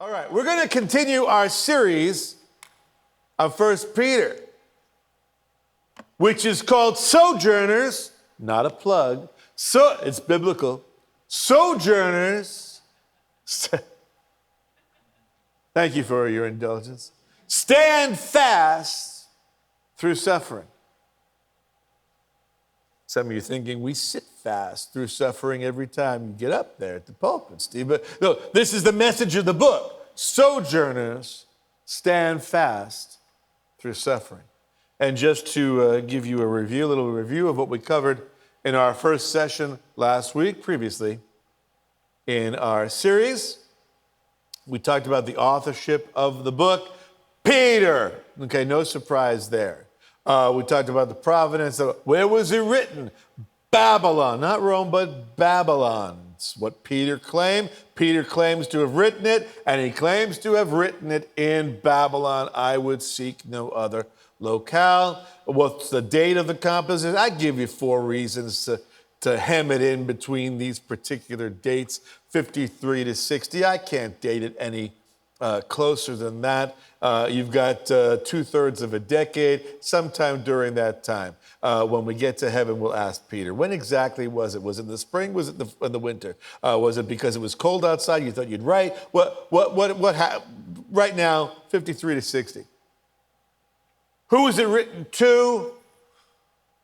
All right, we're going to continue our series of 1 Peter, which is called Sojourners, not a plug. So it's biblical. Sojourners. Thank you for your indulgence. Stand fast through suffering. Some of you are thinking we sit fast through suffering every time you get up there at the pulpit, Steve. But no, this is the message of the book. Sojourners, stand fast through suffering. And just to give you a little review of what we covered in our first session last week, previously in our series, we talked about the authorship of the book, Peter. Okay, no surprise there. We talked about the provenance of, where was it written? Babylon, not Rome, but Babylon. It's what Peter claimed. Peter claims to have written it, and he claims to have written it in Babylon. I would seek no other locale. What's the date of the composition? I give you 4 reasons to hem it in between these particular dates, 53 to 60. I can't date it any closer than that. You've got 2/3 of a decade, sometime during that time. When we get to heaven, we'll ask Peter, when exactly was it? Was it in the spring? Was it in the winter? Was it because it was cold outside? You thought you'd write? What happened? Right now, 53 to 60. Who was it written to?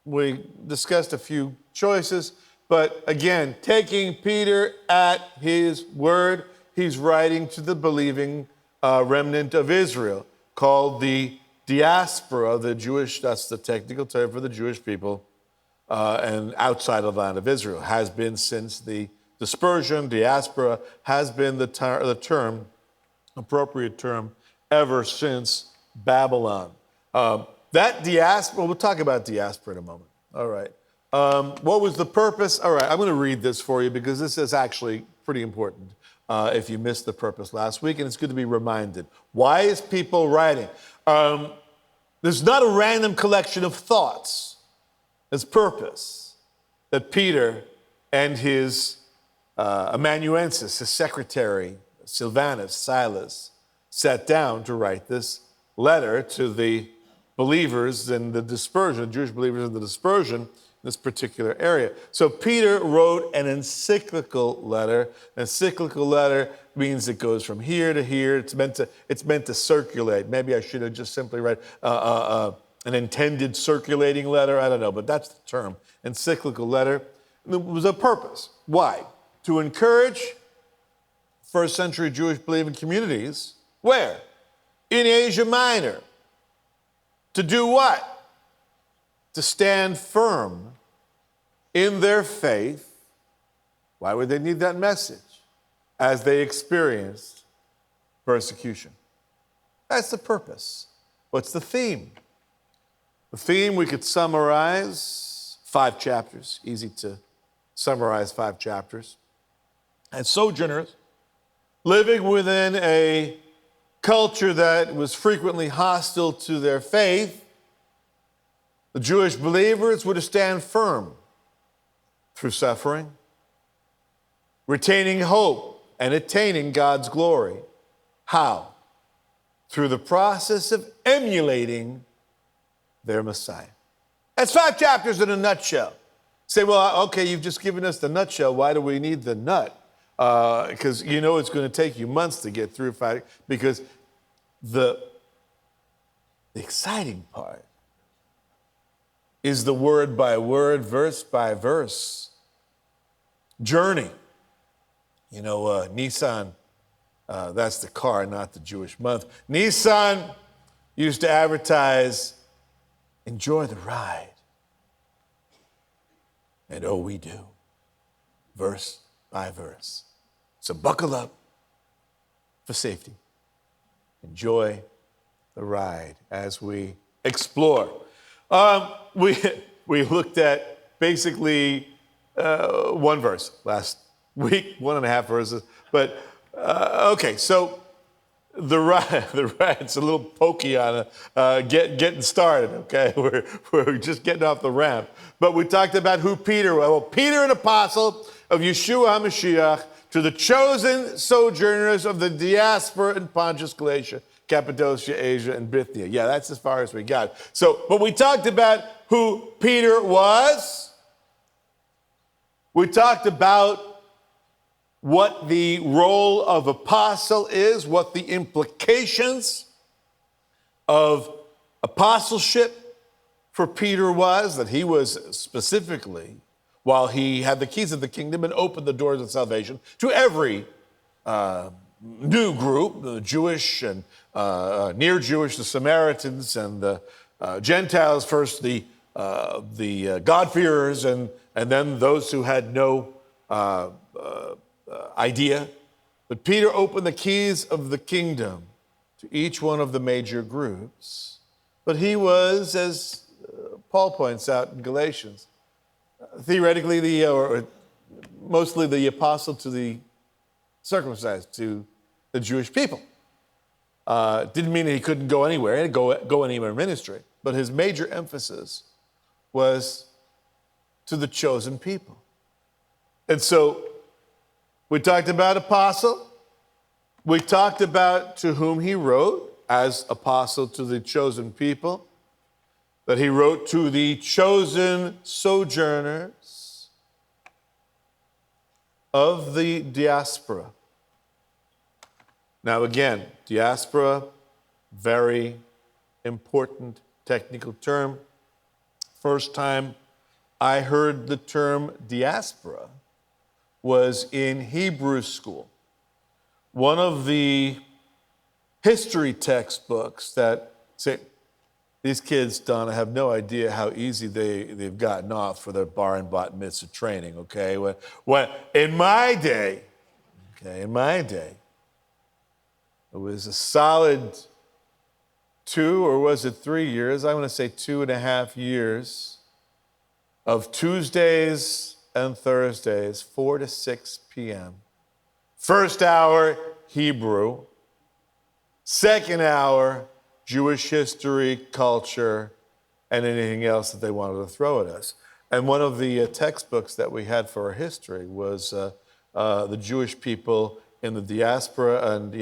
We discussed a few choices, but again, taking Peter at his word, he's writing to the believing remnant of Israel, called the diaspora, the Jewish, that's the technical term for the Jewish people, and outside of the land of Israel, has been since the dispersion. Diaspora has been the appropriate term, ever since Babylon. That diaspora, we'll talk about diaspora in a moment. All right. What was the purpose? All right, I'm going to read this for you because this is actually pretty important. If you missed the purpose last week, and it's good to be reminded. Why is people writing? There's not a random collection of thoughts. There's purpose that Peter and his amanuensis, his secretary, Silvanus, Silas, sat down to write this letter to the believers in the dispersion, Jewish believers in the dispersion, in this particular area. So Peter wrote an encyclical letter. An encyclical letter means it goes from here to here. It's meant to circulate. Maybe I should have just simply read an intended circulating letter. I don't know, but that's the term. Encyclical letter. There was a purpose. Why? To encourage first century Jewish believing communities. Where? In Asia Minor. To do what? To stand firm in their faith. Why would they need that message? As they experienced persecution. That's the purpose. What's the theme? The theme we could summarize 5 chapters. Easy to summarize 5 chapters. And sojourners living within a culture that was frequently hostile to their faith, the Jewish believers were to stand firm through suffering, retaining hope and attaining God's glory. How? Through the process of emulating their Messiah. That's 5 chapters in a nutshell. Say, well, okay, you've just given us the nutshell. Why do we need the nut? Because you know it's going to take you months to get through 5. Because the exciting part is the word by word, verse by verse journey. You know, Nissan, that's the car, not the Jewish month. Nissan used to advertise, enjoy the ride. And oh, we do, verse by verse. So buckle up for safety. Enjoy the ride as we explore. We looked at basically 1 verse last week, 1.5 verses. But okay, so the ride's a little pokey on getting started. Okay, we're just getting off the ramp. But we talked about who Peter was. Well, Peter, an apostle of Yeshua HaMashiach, to the chosen sojourners of the diaspora in Pontus, Galatia, Cappadocia, Asia, and Bithynia. Yeah, that's as far as we got. So, but we talked about who Peter was. We talked about what the role of apostle is, what the implications of apostleship for Peter was, that he was specifically, while he had the keys of the kingdom and opened the doors of salvation to every new group, the Jewish and near Jewish, the Samaritans and the Gentiles, first the God-fearers, and then those who had no idea. But Peter opened the keys of the kingdom to each one of the major groups. But he was, as Paul points out in Galatians, theoretically or mostly the apostle to the circumcised, to the Jewish people. Didn't mean that he couldn't go anywhere, he had to go anywhere in ministry. But his major emphasis was to the chosen people. And so we talked about apostle. We talked about to whom he wrote as apostle to the chosen people, that he wrote to the chosen sojourners of the diaspora. Now again, diaspora, very important technical term. First time I heard the term diaspora was in Hebrew school. One of the history textbooks that say, these kids, Donna, have no idea how easy they've gotten off for their bar and bat mitzvah training, okay? When in my day, it was a solid 2 or was it 3 years? I want to say 2.5 years of Tuesdays and Thursdays, 4 to 6 p.m. First hour, Hebrew. Second hour, Jewish history, culture, and anything else that they wanted to throw at us. And one of the textbooks that we had for our history was the Jewish people in the diaspora and,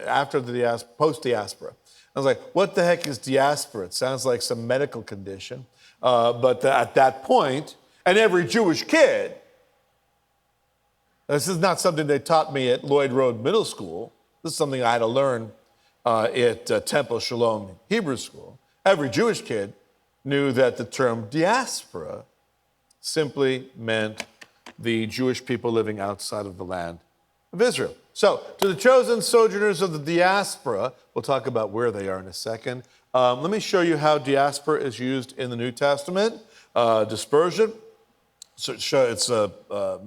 after the diaspora, post-diaspora. I was like, what the heck is diaspora? It sounds like some medical condition. But at that point, and every Jewish kid, this is not something they taught me at Lloyd Road Middle School. This is something I had to learn at Temple Shalom Hebrew School. Every Jewish kid knew that the term diaspora simply meant the Jewish people living outside of the land of Israel. So, to the chosen sojourners of the diaspora, we'll talk about where they are in a second. Let me show you how diaspora is used in the New Testament. Dispersion. So it's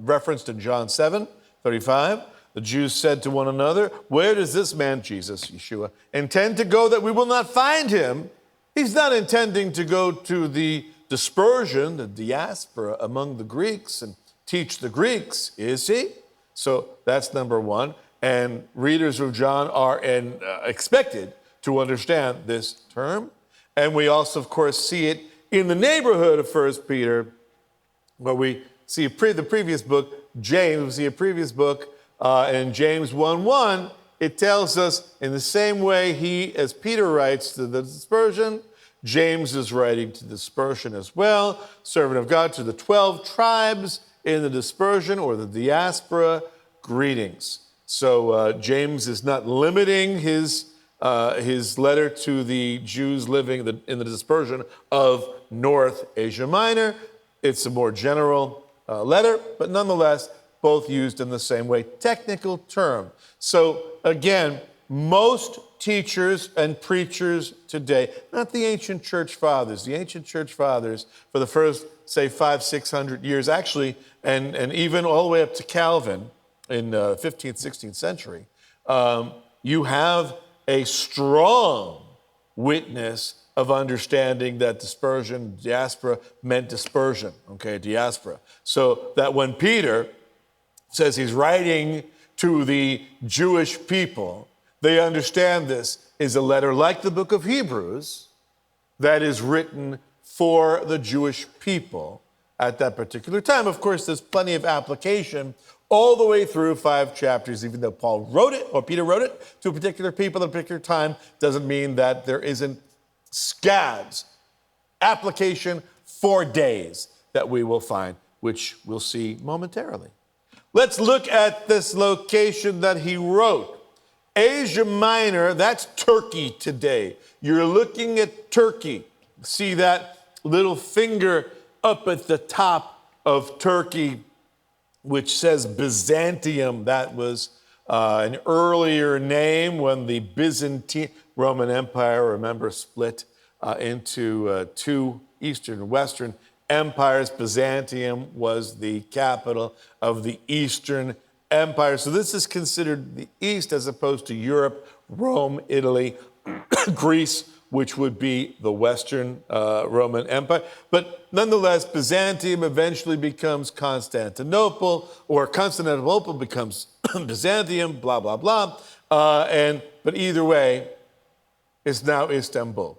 referenced in John 7:35. The Jews said to one another, where does this man, Jesus, Yeshua, intend to go that we will not find him? He's not intending to go to the dispersion, the diaspora among the Greeks and teach the Greeks, is he? So that's number one. And readers of John are expected to understand this term. And we also, of course, see it in the neighborhood of 1 Peter, where we see the previous book, James, we see a previous book in James 1:1, it tells us in the same way as Peter writes to the dispersion, James is writing to dispersion as well, servant of God to the 12 tribes in the dispersion or the diaspora, greetings. So James is not limiting his letter to the Jews living in the dispersion of North Asia Minor. It's a more general letter, but nonetheless, both used in the same way. Technical term. So again, most teachers and preachers today, not the ancient church fathers. The ancient church fathers, for the first, say, 500-600 years, actually, and even all the way up to Calvin in 15th, 16th century, you have a strong witness of understanding that dispersion, diaspora, meant dispersion, okay, diaspora. So that when Peter says he's writing to the Jewish people, they understand this is a letter like the book of Hebrews that is written for the Jewish people at that particular time. Of course, there's plenty of application all the way through 5 chapters. Even though Paul wrote it, or Peter wrote it to a particular people at a particular time, doesn't mean that there isn't scads, application for days that we will find, which we'll see momentarily. Let's look at this location that he wrote. Asia Minor, that's Turkey today. You're looking at Turkey. See that little finger up at the top of Turkey, which says Byzantium. That was an earlier name when the Byzantine Roman Empire, remember, split into 2 Eastern and Western empires. Byzantium was the capital of the Eastern Empire. So this is considered the East as opposed to Europe, Rome, Italy, Greece, which would be the Western Roman Empire. But nonetheless, Byzantium eventually becomes Constantinople, or Constantinople becomes Byzantium, blah, blah, blah. But either way, it's now Istanbul.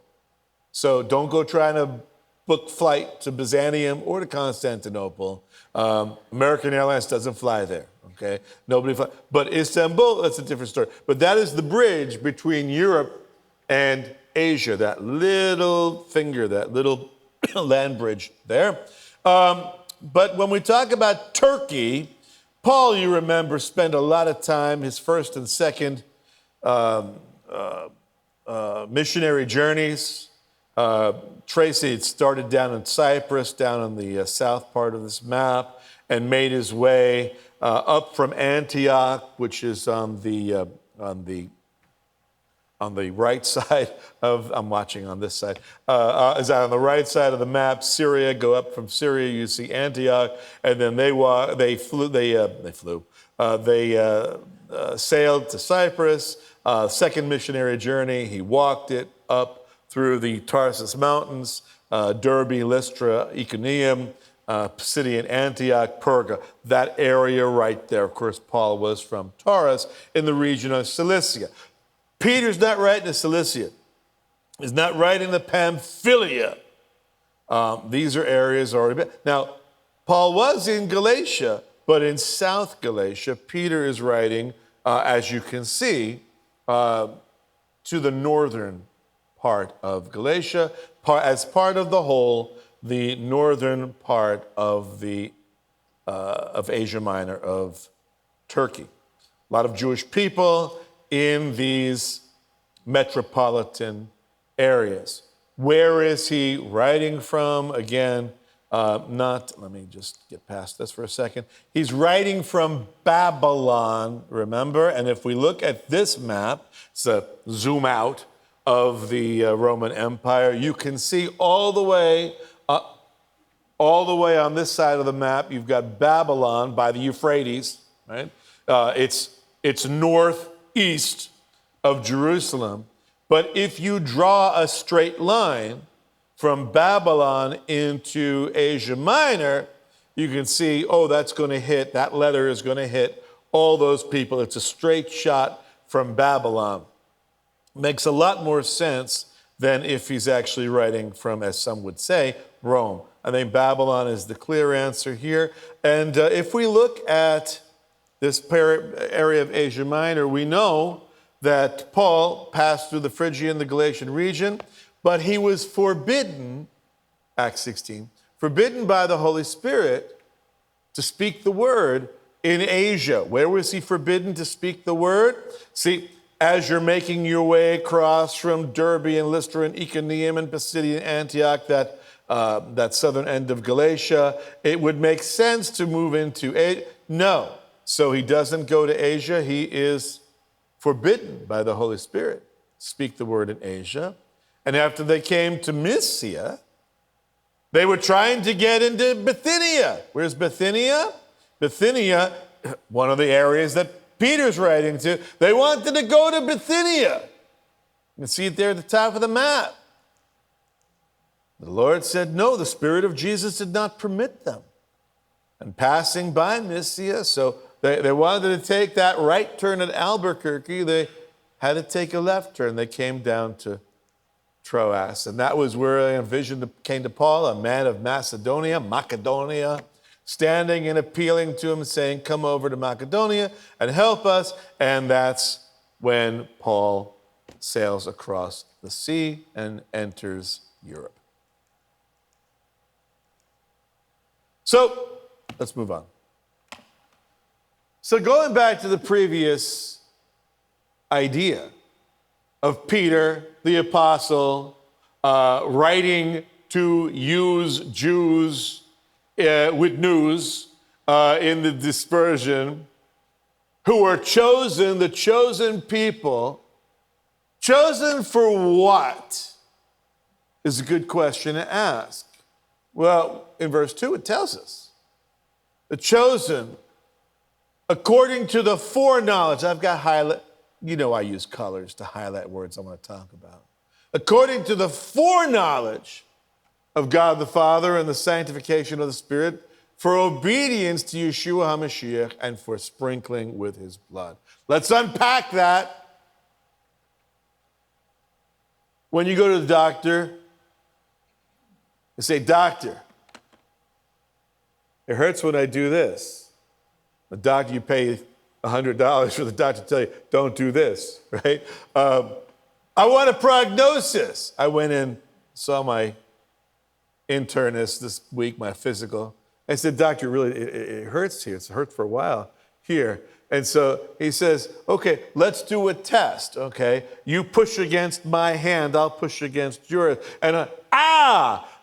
So don't go trying to book flight to Byzantium or to Constantinople. American Airlines doesn't fly there, okay? Nobody flies. But Istanbul, that's a different story. But that is the bridge between Europe and Asia, that little finger, that little land bridge there. But when we talk about Turkey, Paul, you remember, spent a lot of time, his first and second missionary journeys. Tracy had started down in Cyprus, down on the south part of this map, and made his way up from Antioch, which is on the right side of, I'm watching on this side, is on the right side of the map, Syria. Go up from Syria, you see Antioch, and then they sailed to Cyprus. Second missionary journey, he walked it up through the Tarsus Mountains, Derbe, Lystra, Iconium, Pisidian Antioch, Perga, that area right there. Of course, Paul was from Taurus in the region of Cilicia. Peter's not writing to Cilicia. He's not writing to Pamphylia. These are areas already. Now, Paul was in Galatia, but in South Galatia, Peter is writing, as you can see, to the northern part of Galatia, as part of the whole, the northern part of Asia Minor, of Turkey. A lot of Jewish people in these metropolitan areas. Where is he writing from? Again, let me just get past this for a second. He's writing from Babylon, remember? And if we look at this map, it's a zoom out of the Roman Empire, you can see all the way on this side of the map, you've got Babylon by the Euphrates, right? It's northeast of Jerusalem. But if you draw a straight line from Babylon into Asia Minor, you can see, that's going to hit, that letter is going to hit all those people. It's a straight shot from Babylon. Makes a lot more sense than if he's actually writing from, as some would say, Rome. I think Babylon is the clear answer here. And if we look at this area of Asia Minor, we know that Paul passed through the Phrygian, the Galatian region, but he was forbidden, Acts 16, forbidden by the Holy Spirit to speak the word in Asia. Where was he forbidden to speak the word? See, as you're making your way across from Derbe and Lystra and Iconium and Pisidian Antioch, that southern end of Galatia, it would make sense to move into Asia. No. So he doesn't go to Asia. He is forbidden by the Holy Spirit to speak the word in Asia. And after they came to Mysia, they were trying to get into Bithynia. Where's Bithynia? Bithynia, one of the areas that Peter's writing to, they wanted to go to Bithynia. You can see it there at the top of the map. The Lord said, no, the Spirit of Jesus did not permit them. And passing by Mysia, so they wanted to take that right turn at Albuquerque, they had to take a left turn. They came down to Troas. And that was where a vision came to Paul, a man of Macedonia, standing and appealing to him, saying, come over to Macedonia and help us. And that's when Paul sails across the sea and enters Europe. So let's move on. So going back to the previous idea of Peter, the apostle, writing to use Jews with news in the dispersion, who are chosen, the chosen people. Chosen for what is a good question to ask. Well, in verse 2, it tells us. The chosen, according to the foreknowledge. I've got highlight. You know I use colors to highlight words I want to talk about. According to the foreknowledge of God the Father and the sanctification of the Spirit, for obedience to Yeshua HaMashiach and for sprinkling with his blood. Let's unpack that. When you go to the doctor, you say, doctor, it hurts when I do this. The doctor, you pay $100 for the doctor to tell you, don't do this, right? I want a prognosis. I went in, saw my internist this week, my physical. I said, doctor, really, it hurts here. It's hurt for a while here. And so he says, okay, let's do a test, okay? You push against my hand, I'll push against yours. And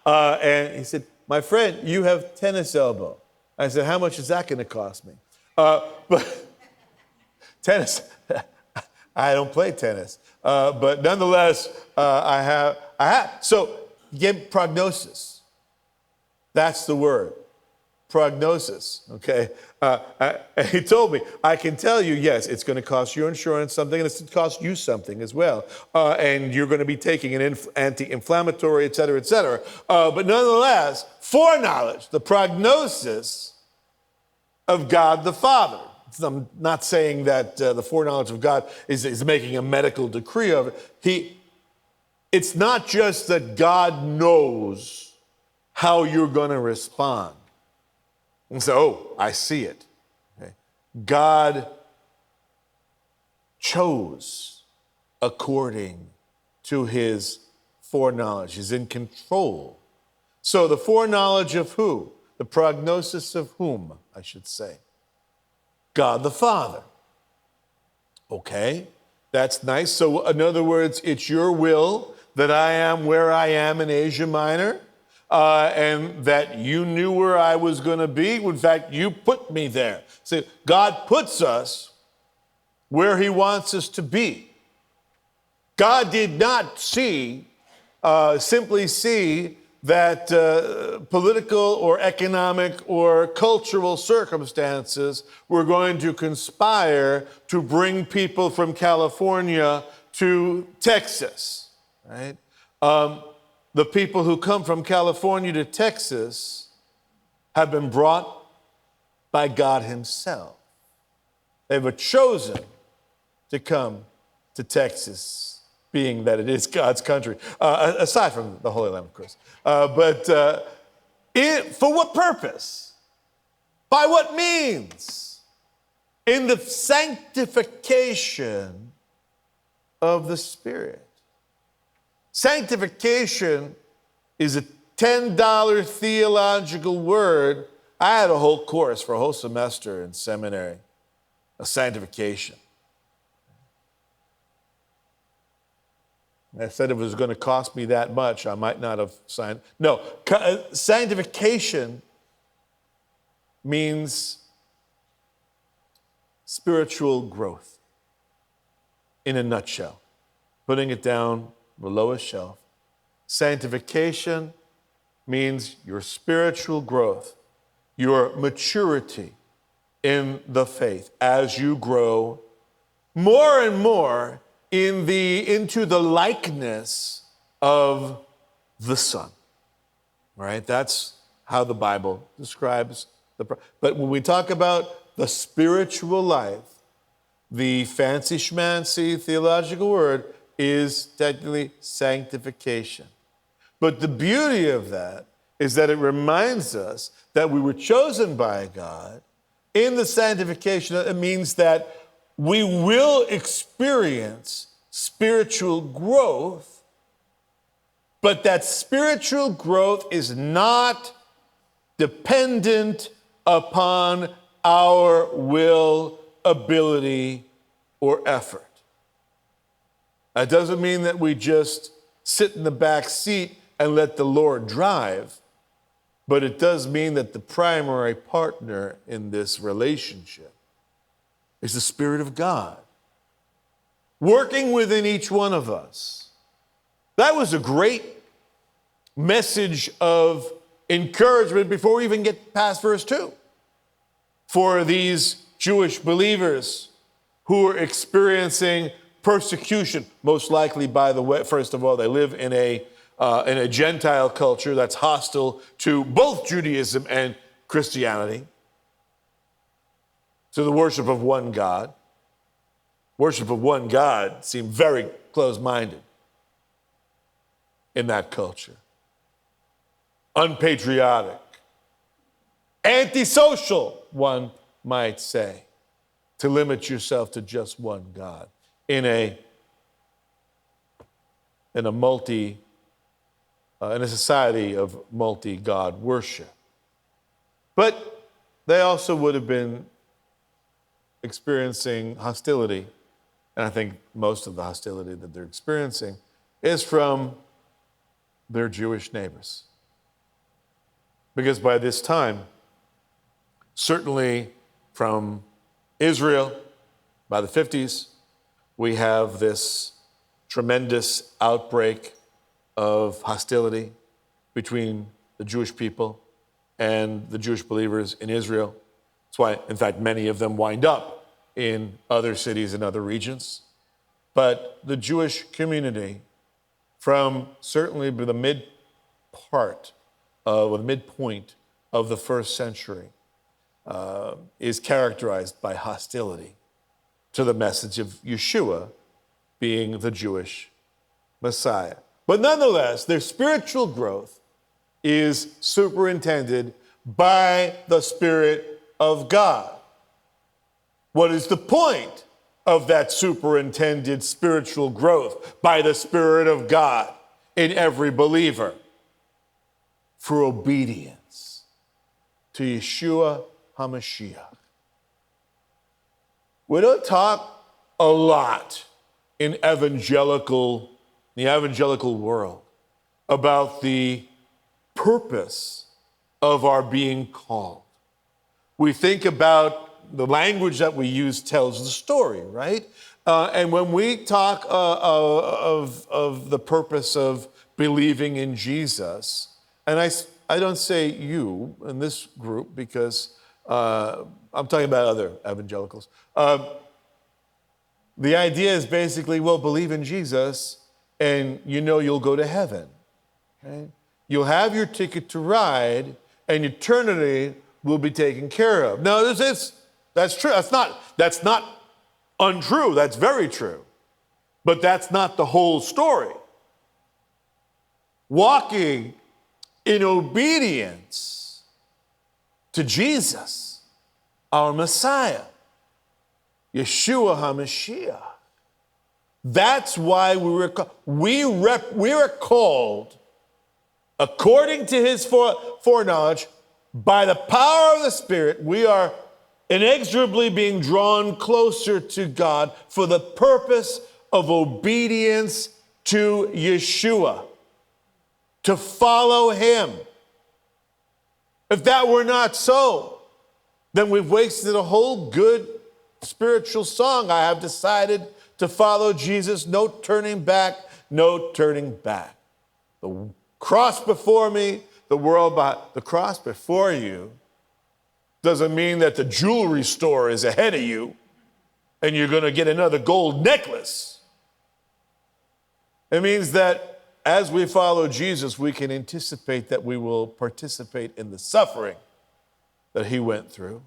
and he said, my friend, you have tennis elbow. I said, how much is that going to cost me? But tennis, I don't play tennis. But nonetheless, I have. So get prognosis. That's the word. Prognosis, okay? He told me, I can tell you, yes, it's going to cost your insurance something, and it's going to cost you something as well. And you're going to be taking an anti-inflammatory, et cetera, et cetera. But nonetheless, foreknowledge, the prognosis of God the Father. I'm not saying that the foreknowledge of God is making a medical decree of it. It's not just that God knows how you're going to respond. And so, oh, I see it. Okay. God chose according to his foreknowledge. He's in control. So the foreknowledge of who? The prognosis of whom, I should say. God the Father. Okay, that's nice. So in other words, it's your will that I am where I am in Asia Minor. And that you knew where I was going to be. In fact, you put me there. See, God puts us where he wants us to be. God did not simply see that political or economic or cultural circumstances were going to conspire to bring people from California to Texas, right? The people who come from California to Texas have been brought by God himself. They were chosen to come to Texas, being that it is God's country, aside from the Holy Land, of course. For what purpose? By what means? In the sanctification of the Spirit. Sanctification is a $10 theological word. I had a whole course for a whole semester in seminary, a sanctification. I said if it was going to cost me that much, I might not have signed. No, sanctification means spiritual growth in a nutshell, putting it down the lowest shelf. Sanctification means your spiritual growth, your maturity in the faith as you grow more and more into the likeness of the Son. Right? That's how the Bible describes but when we talk about the spiritual life, the fancy schmancy theological word is technically sanctification. But the beauty of that is that it reminds us that we were chosen by God. In the sanctification, it means that we will experience spiritual growth, but that spiritual growth is not dependent upon our will, ability, or effort. That doesn't mean that we just sit in the back seat and let the Lord drive, but it does mean that the primary partner in this relationship is the Spirit of God, working within each one of us. That was a great message of encouragement before we even get past verse 2. For these Jewish believers who are experiencing persecution, most likely, by the way, first of all, they live in a Gentile culture that's hostile to both Judaism and Christianity, to the worship of one God. Worship of one God seemed very close-minded in that culture. Unpatriotic, antisocial, one might say, to limit yourself to just one God in a society of multi-God worship. But they also would have been experiencing hostility, and I think most of the hostility that they're experiencing is from their Jewish neighbors. Because by this time, certainly from Israel, by the 50s, we have this tremendous outbreak of hostility between the Jewish people and the Jewish believers in Israel. That's why, in fact, many of them wind up in other cities and other regions. But the Jewish community, from certainly the midpoint of the first century, is characterized by hostility to the message of Yeshua being the Jewish Messiah. But nonetheless, their spiritual growth is superintended by the Spirit of God. What is the point of that superintended spiritual growth by the Spirit of God in every believer? For obedience to Yeshua HaMashiach. We don't talk a lot in the evangelical world about the purpose of our being called. We think about the language that we use tells the story, right? And when we talk of the purpose of believing in Jesus, and I don't say you in this group because I'm talking about other evangelicals. The idea is basically, well, believe in Jesus and you know you'll go to heaven. Okay? You'll have your ticket to ride and eternity will be taken care of. Now, that's true. That's not untrue. That's very true. But that's not the whole story. Walking in obedience to Jesus, our Messiah, Yeshua HaMashiach. That's why we are called, according to his foreknowledge, by the power of the Spirit, we are inexorably being drawn closer to God for the purpose of obedience to Yeshua, to follow him. If that were not so, then we've wasted a whole good spiritual song. I have decided to follow Jesus, no turning back, no turning back. The cross before me, the world behind. The cross before you doesn't mean that the jewelry store is ahead of you and you're going to get another gold necklace. It means that as we follow Jesus, we can anticipate that we will participate in the suffering that he went through.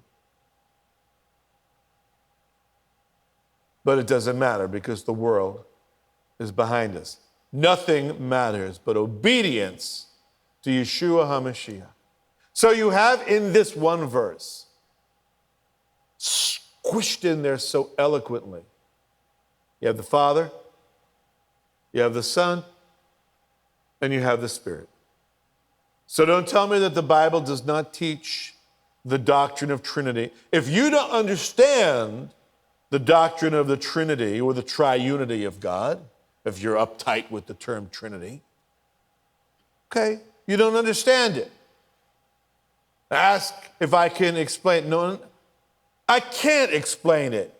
But it doesn't matter because the world is behind us. Nothing matters but obedience to Yeshua HaMashiach. So you have in this one verse, squished in there so eloquently, you have the Father, you have the Son, and you have the Spirit. So don't tell me that the Bible does not teach the doctrine of Trinity. If you don't understand the doctrine of the Trinity or the triunity of God, if you're uptight with the term Trinity, okay, you don't understand it. Ask if I can explain. No, I can't explain it.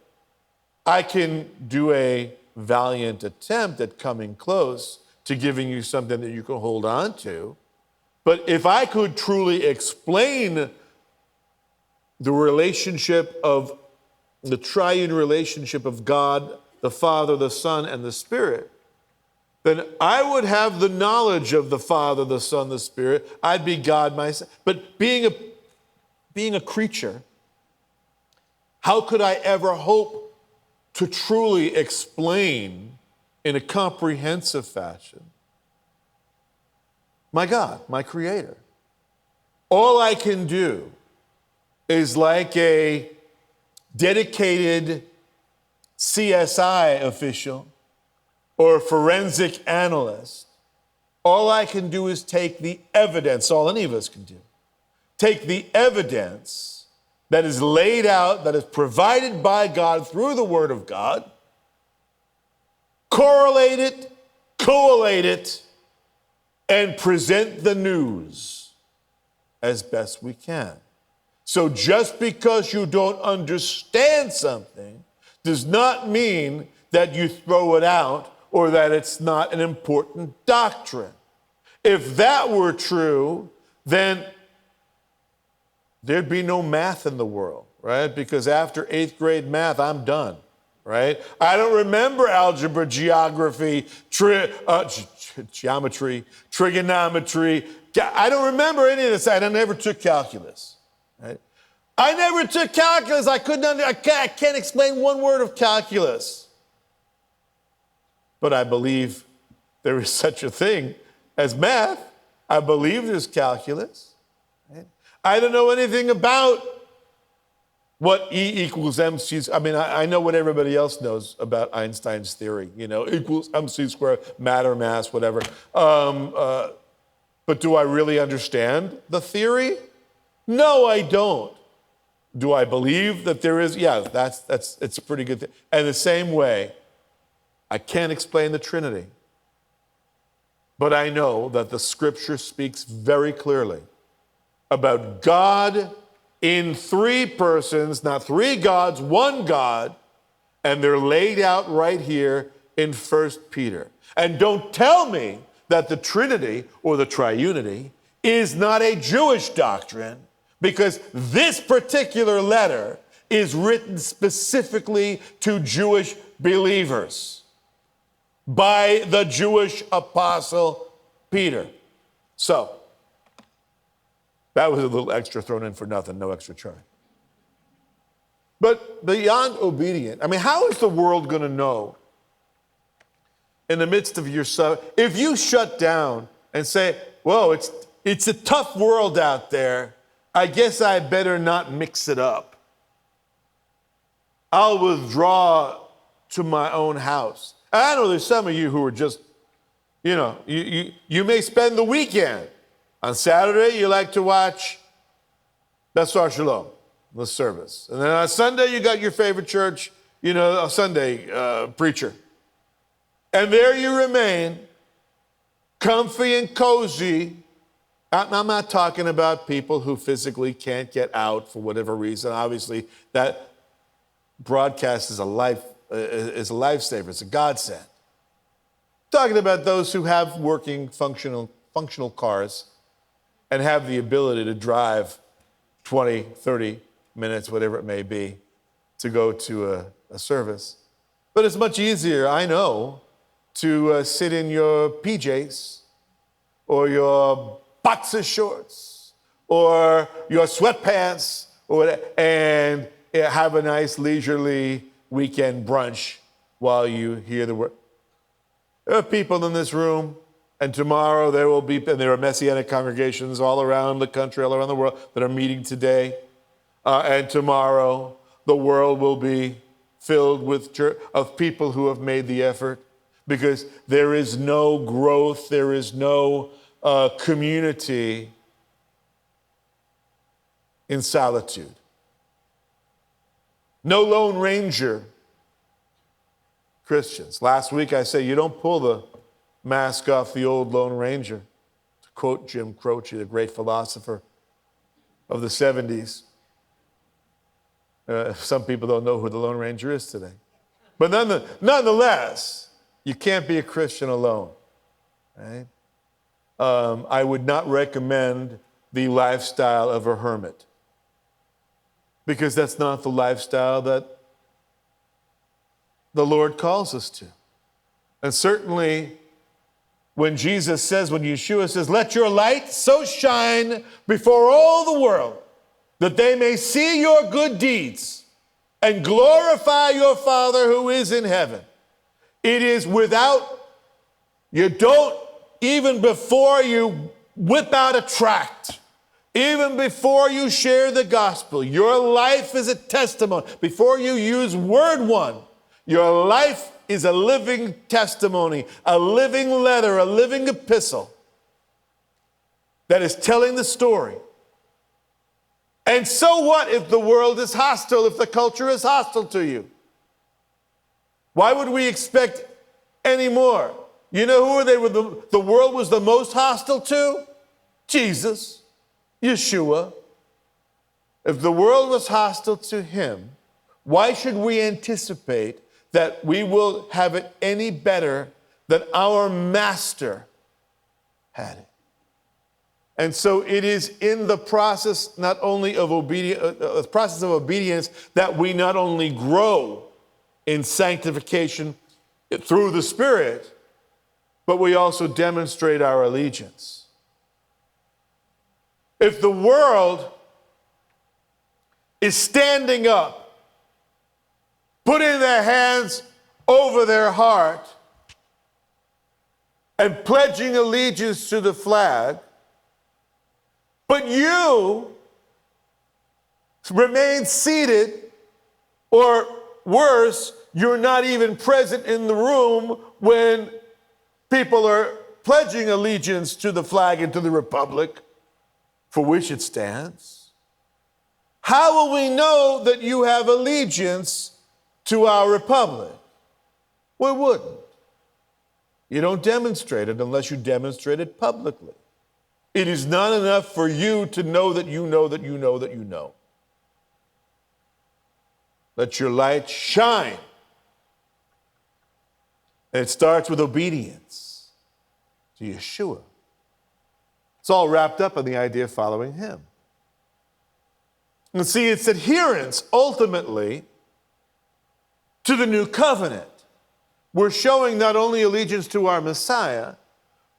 I can do a valiant attempt at coming close to giving you something that you can hold on to. But if I could truly explain the relationship of the triune relationship of God, the Father, the Son, and the Spirit, then I would have the knowledge of the Father, the Son, the Spirit. I'd be God myself. But being a creature, how could I ever hope to truly explain in a comprehensive fashion my God, my Creator? All I can do is like a dedicated CSI official or a forensic analyst. All I can do is take the evidence, all any of us can do, take the evidence that is laid out, that is provided by God through the Word of God, correlate it, collate it, and present the news as best we can. So just because you don't understand something does not mean that you throw it out or that it's not an important doctrine. If that were true, then there'd be no math in the world, right? Because after 8th grade math, I'm done, right? I don't remember algebra, geography, geometry, trigonometry. I don't remember any of this. I never took calculus, right? I never took calculus. I can't explain one word of calculus. But I believe there is such a thing as math. I believe there's calculus. Right? I don't know anything about what E equals MC. I mean, I know what everybody else knows about Einstein's theory, equals MC squared, matter, mass, whatever. But do I really understand the theory? No, I don't. Do I believe that there is? Yeah, it's a pretty good thing. And the same way, I can't explain the Trinity, but I know that the Scripture speaks very clearly about God in three persons, not three gods, one God, and they're laid out right here in 1 Peter. And don't tell me that the Trinity or the triunity is not a Jewish doctrine, because this particular letter is written specifically to Jewish believers by the Jewish apostle Peter. So, that was a little extra thrown in for nothing, no extra charge. But beyond obedient, I mean, how is the world going to know in the midst of your suffering? If you shut down and say, whoa, it's a tough world out there, I guess I better not mix it up. I'll withdraw to my own house. I know there's some of you who are just, you may spend the weekend. On Saturday, you like to watch Beth Sar Shalom, the service. And then on Sunday, you got your favorite church, a Sunday preacher. And there you remain, comfy and cozy. I'm not talking about people who physically can't get out for whatever reason. Obviously, that broadcast is a lifesaver. It's a godsend. I'm talking about those who have working functional cars and have the ability to drive 20, 30 minutes, whatever it may be, to go to a service. But it's much easier, I know, to sit in your PJs or your boxer shorts or your sweatpants or whatever, and have a nice leisurely weekend brunch while you hear the word. There are people in this room And tomorrow there will be, and there are Messianic congregations all around the country, all around the world that are meeting today. And tomorrow the world will be filled with of people who have made the effort, because there is no growth, there is no community in solitude. No Lone Ranger Christians. Last week I said you don't pull the mask off the old Lone Ranger, to quote Jim Croce, the great philosopher of the 70s. Some people don't know who the Lone Ranger is today. But nonetheless, you can't be a Christian alone. Right? I would not recommend the lifestyle of a hermit, because that's not the lifestyle that the Lord calls us to. And certainly when Yeshua says, let your light so shine before all the world that they may see your good deeds and glorify your Father who is in heaven. It is you don't, even before you whip out a tract, even before you share the gospel, your life is a testimony. Before you use word one, your life is a living testimony, a living letter, a living epistle that is telling the story. And so what if the world is hostile, if the culture is hostile to you? Why would we expect any more? You know who the world was the most hostile to? Jesus, Yeshua. If the world was hostile to him, why should we anticipate that we will have it any better than our master had it? And so it is in the process not only of obedience that we not only grow in sanctification through the Spirit, but we also demonstrate our allegiance. If the world is standing up, putting their hands over their heart, and pledging allegiance to the flag, but you remain seated, or worse, you're not even present in the room when people are pledging allegiance to the flag and to the republic for which it stands. How will we know that you have allegiance to our republic? We wouldn't. You don't demonstrate it unless you demonstrate it publicly. It is not enough for you to know that you know that you know that you know. Let your light shine. And it starts with obedience to Yeshua. It's all wrapped up in the idea of following him. And see, it's adherence ultimately to the new covenant. We're showing not only allegiance to our Messiah,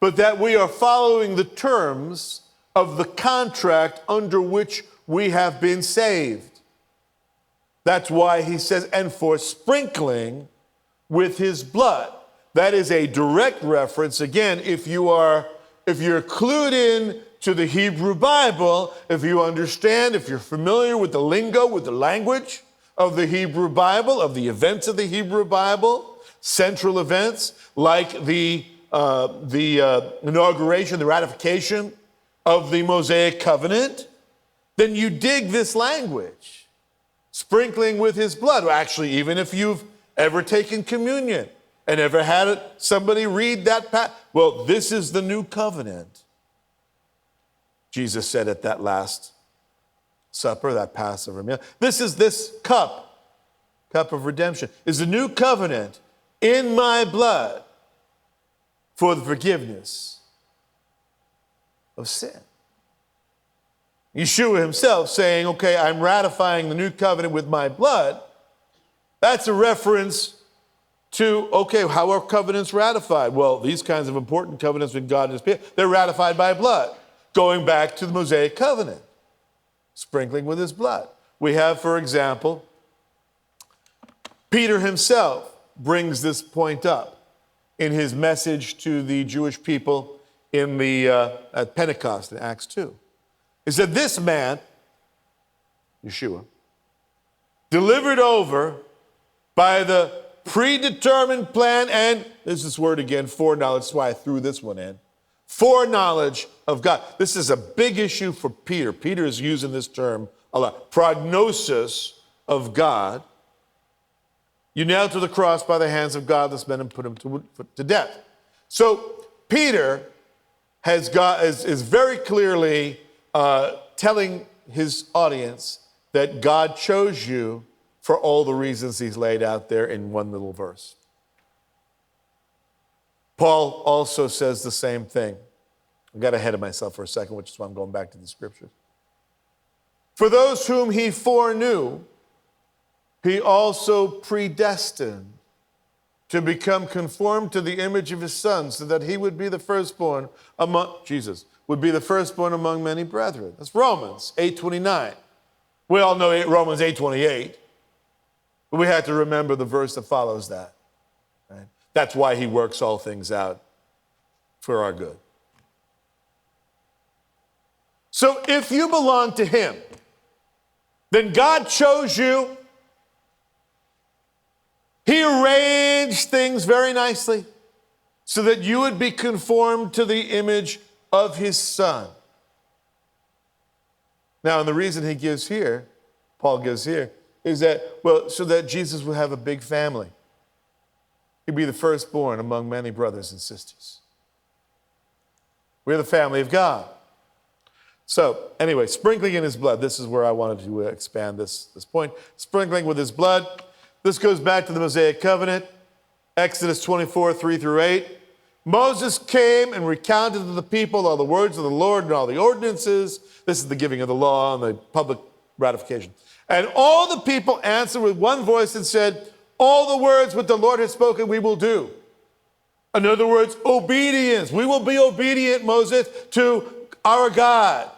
but that we are following the terms of the contract under which we have been saved. That's why he says, and for sprinkling with his blood. That is a direct reference. Again, if you're clued in to the Hebrew Bible, if you understand, if you're familiar with the lingo, with the language of the Hebrew Bible, of the events of the Hebrew Bible, central events like the inauguration, the ratification of the Mosaic covenant, then you dig this language, sprinkling with his blood. Well, actually, even if you've ever taken communion and ever had somebody read that well, this is the new covenant. Jesus said at that last supper, that Passover meal, this cup of redemption, is the new covenant in my blood for the forgiveness of sin. Yeshua himself saying, okay, I'm ratifying the new covenant with my blood. That's a reference to, okay, how are covenants ratified? Well, these kinds of important covenants with God and his people, they're ratified by blood. Going back to the Mosaic covenant, sprinkling with his blood. We have, for example, Peter himself brings this point up in his message to the Jewish people in the at Pentecost in Acts 2. He said, this man, Yeshua, delivered over by the predetermined plan, and there's this word again, foreknowledge, that's why I threw this one in, foreknowledge of God. This is a big issue for Peter. Peter is using this term a lot. Prognosis of God. You nailed to the cross by the hands of godless men and put him to death. So Peter is very clearly telling his audience that God chose you for all the reasons he's laid out there in one little verse. Paul also says the same thing. I got ahead of myself for a second, which is why I'm going back to the scriptures. For those whom he foreknew, he also predestined to become conformed to the image of his son, so that he would be the firstborn among, Jesus, would be the firstborn among many brethren. That's Romans 8:29. We all know Romans 8:28, but we have to remember the verse that follows that. Right? That's why he works all things out for our good. So if you belong to him, then God chose you. He arranged things very nicely so that you would be conformed to the image of his son. Now, and the reason he gives here, Paul gives here, is that, well, so that Jesus would have a big family. He'd be the firstborn among many brothers and sisters. We're the family of God. So, anyway, sprinkling in his blood. This is where I wanted to expand this point. Sprinkling with his blood. This goes back to the Mosaic covenant, Exodus 24, 3 through 8. Moses came and recounted to the people all the words of the Lord and all the ordinances. This is the giving of the law and the public ratification. And all the people answered with one voice and said, all the words which the Lord has spoken we will do. In other words, obedience. We will be obedient, Moses, to our God.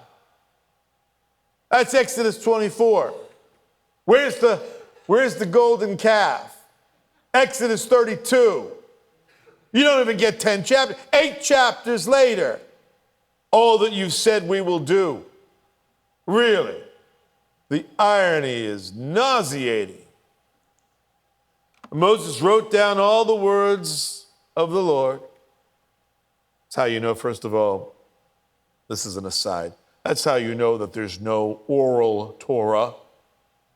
That's Exodus 24. Where's the golden calf? Exodus 32. You don't even get 10 chapters. 8 chapters later, all that you've said we will do. Really, the irony is nauseating. Moses wrote down all the words of the Lord. That's how you know, first of all, this is an aside. That's how you know that there's no oral Torah,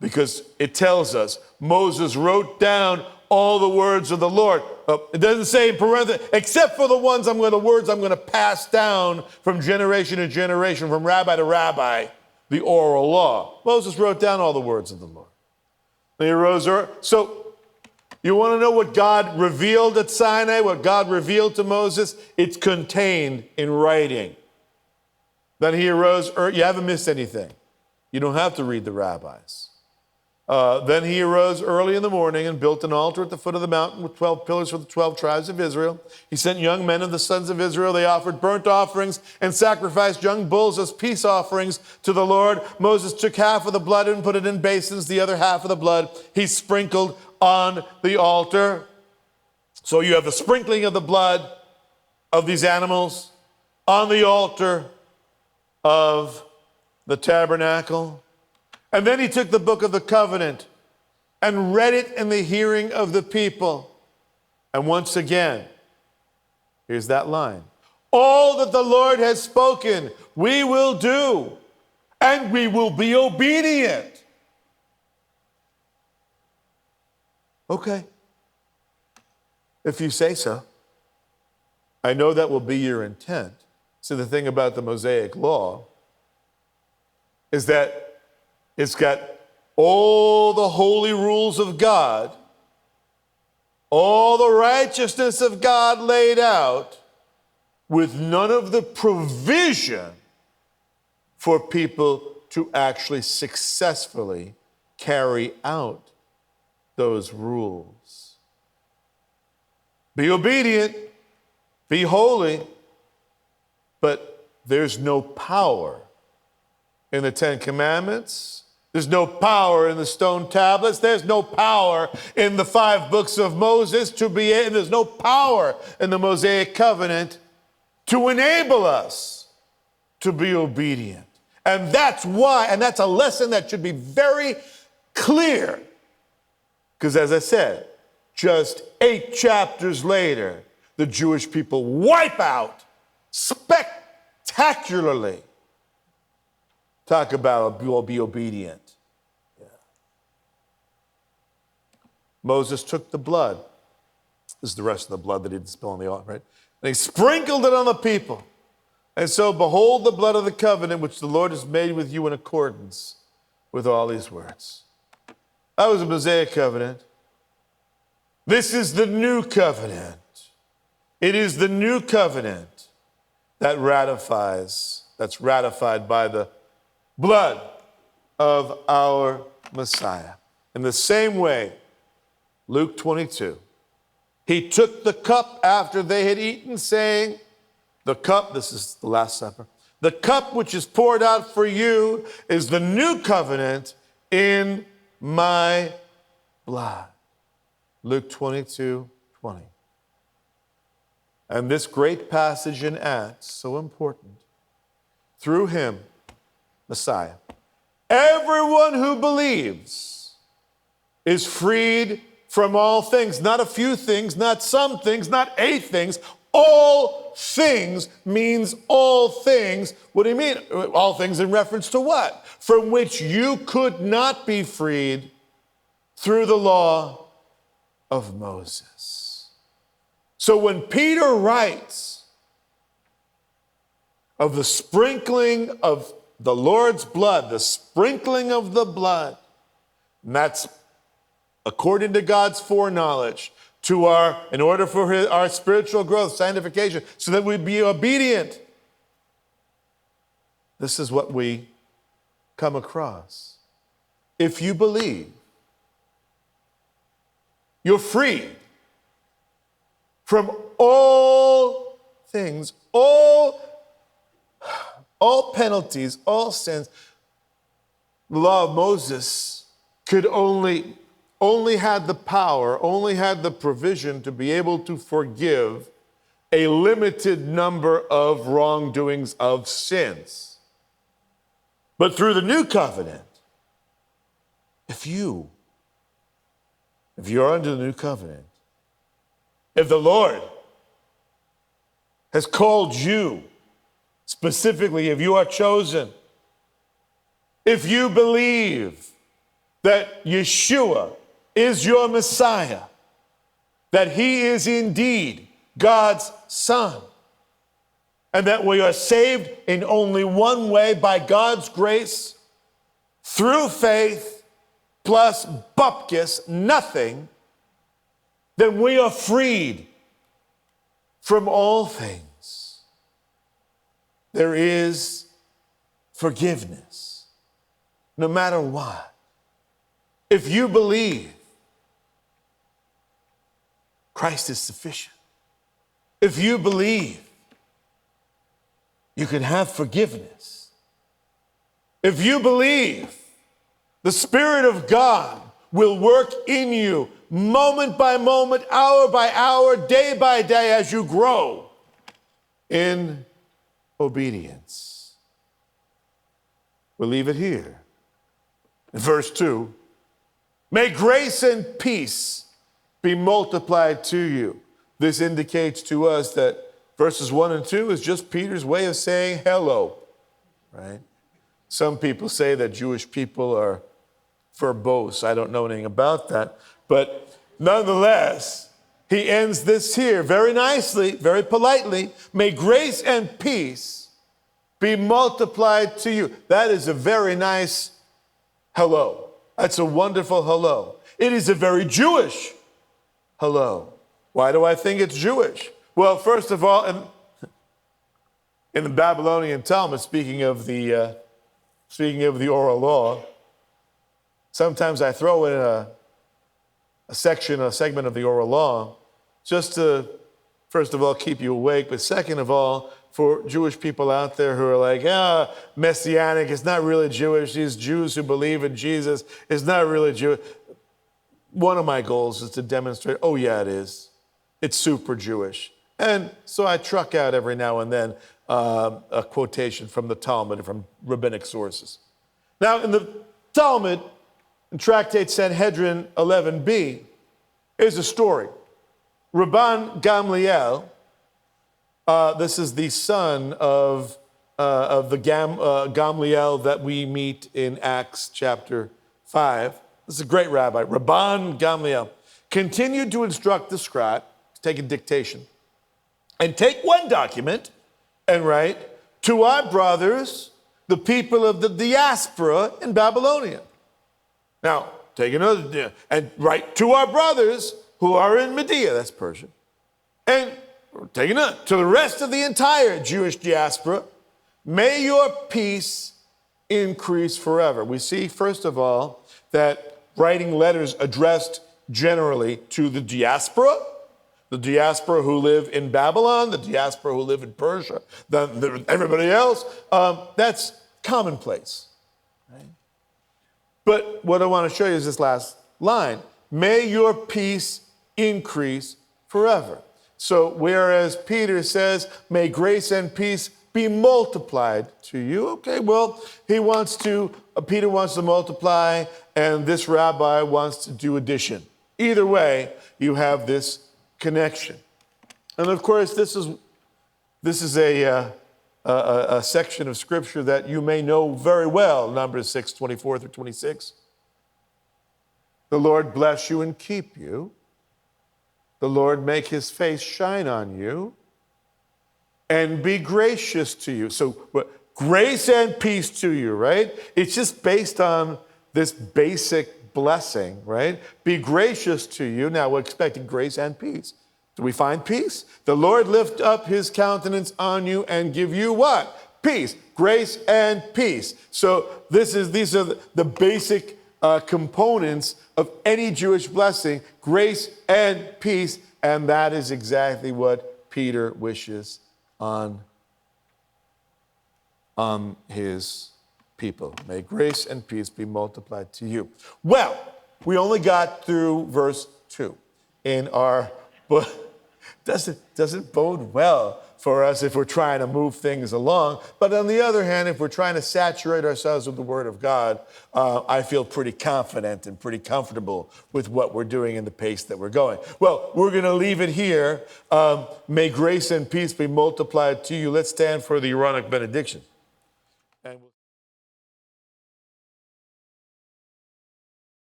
because it tells us Moses wrote down all the words of the Lord. It doesn't say in parentheses, except for the words I'm going to pass down from generation to generation, from rabbi to rabbi, the oral law. Moses wrote down all the words of the Lord. He arose early. So you want to know what God revealed at Sinai, what God revealed to Moses? It's contained in writing. Then he arose early. You haven't missed anything. You don't have to read the rabbis. Then he arose early in the morning and built an altar at the foot of the mountain with 12 pillars for the 12 tribes of Israel. He sent young men of the sons of Israel. They offered burnt offerings and sacrificed young bulls as peace offerings to the Lord. Moses took half of the blood and put it in basins. The other half of the blood he sprinkled on the altar. So you have the sprinkling of the blood of these animals on the altar of the tabernacle. And then he took the book of the covenant and read it in the hearing of the people. And once again, here's that line. All that the Lord has spoken, we will do, and we will be obedient. Okay. If you say so. I know that will be your intent. So the thing about the Mosaic law is that it's got all the holy rules of God, all the righteousness of God laid out, with none of the provision for people to actually successfully carry out those rules. Be obedient, be holy, but there's no power in the Ten Commandments, There's no power in the stone tablets. There's no power in the 5 books of Moses and there's no power in the Mosaic covenant to enable us to be obedient. And that's why, and that's a lesson that should be very clear. Because as I said, just 8 chapters later, the Jewish people wipe out spectacularly. Talk about be obedient. Yeah. Moses took the blood. This is the rest of the blood that he didn't spill on the altar, right? And he sprinkled it on the people. And so, behold the blood of the covenant which the Lord has made with you in accordance with all these words. That was a Mosaic covenant. This is the new covenant. It is the new covenant that's ratified by the blood of our Messiah. In the same way, Luke 22, he took the cup after they had eaten, saying, the cup, this is the Last Supper, the cup which is poured out for you is the new covenant in my blood. Luke 22:20. And this great passage in Acts, so important, through him, Messiah, everyone who believes is freed from all things, not a few things, not some things, not 8 things. All things means all things. What do you mean? All things in reference to what? From which you could not be freed through the law of Moses. So when Peter writes of the sprinkling of the Lord's blood, the sprinkling of the blood, and that's according to God's foreknowledge, in order for our spiritual growth, sanctification, so that we'd be obedient. This is what we come across. If you believe, you're free from all things, all penalties, all sins. The law of Moses could only had the power, only had the provision to be able to forgive a limited number of wrongdoings of sins. But through the new covenant, if you're under the new covenant, if the Lord has called you, specifically if you are chosen, if you believe that Yeshua is your Messiah, that he is indeed God's Son, and that we are saved in only one way, by God's grace, through faith, plus bupkis, nothing, then we are freed from all things. There is forgiveness, no matter what. If you believe, Christ is sufficient. If you believe, you can have forgiveness. If you believe, the Spirit of God will work in you moment by moment, hour by hour, day by day, as you grow in obedience. We'll leave it here. In verse 2, may grace and peace be multiplied to you. This indicates to us that verses 1 and 2 is just Peter's way of saying hello, right? Some people say that Jewish people are verbose. I don't know anything about that. But nonetheless, he ends this here very nicely, very politely. May grace and peace be multiplied to you. That is a very nice hello. That's a wonderful hello. It is a very Jewish hello. Why do I think it's Jewish? Well, first of all, in the Babylonian Talmud, speaking of the oral law, sometimes I throw in a segment of the oral law, just to, first of all, keep you awake, but second of all, for Jewish people out there who are like, Messianic, it's not really Jewish. These Jews who believe in Jesus, it's not really Jewish. One of my goals is to demonstrate, oh yeah, it is. It's super Jewish. And so I truck out every now and then a quotation from the Talmud and from rabbinic sources. Now, in the Talmud, in Tractate Sanhedrin 11b, is a story. Rabban Gamliel, this is the son of the Gamliel that we meet in Acts chapter 5. This is a great rabbi. Rabban Gamliel continued to instruct the scribe to take a dictation and take one document and write, to our brothers, the people of the diaspora in Babylonia. Now, take another, and write to our brothers who are in Media, that's Persia. And take another, to the rest of the entire Jewish diaspora, may your peace increase forever. We see, first of all, that writing letters addressed generally to the diaspora who live in Babylon, the diaspora who live in Persia, everybody else, that's commonplace. Right? But what I want to show you is this last line. May your peace increase forever. So whereas Peter says, may grace and peace be multiplied to you. Okay, well, Peter wants to multiply, and this rabbi wants to do addition. Either way, you have this connection. And of course, this is a section of scripture that you may know very well, Numbers 6, 24 through 26. The Lord bless you and keep you. The Lord make his face shine on you and be gracious to you. So grace and peace to you, right? It's just based on this basic blessing, right? Be gracious to you. Now we're expecting grace and peace. Do we find peace? The Lord lift up his countenance on you and give you what? Peace, grace and peace. So these are the basic components of any Jewish blessing, grace and peace, and that is exactly what Peter wishes on his people. May grace and peace be multiplied to you. Well, we only got through verse 2 in our book. Doesn't bode well for us if we're trying to move things along. But on the other hand, if we're trying to saturate ourselves with the Word of God, I feel pretty confident and pretty comfortable with what we're doing and the pace that we're going. Well, we're going to leave it here. May grace and peace be multiplied to you. Let's stand for the Aaronic benediction.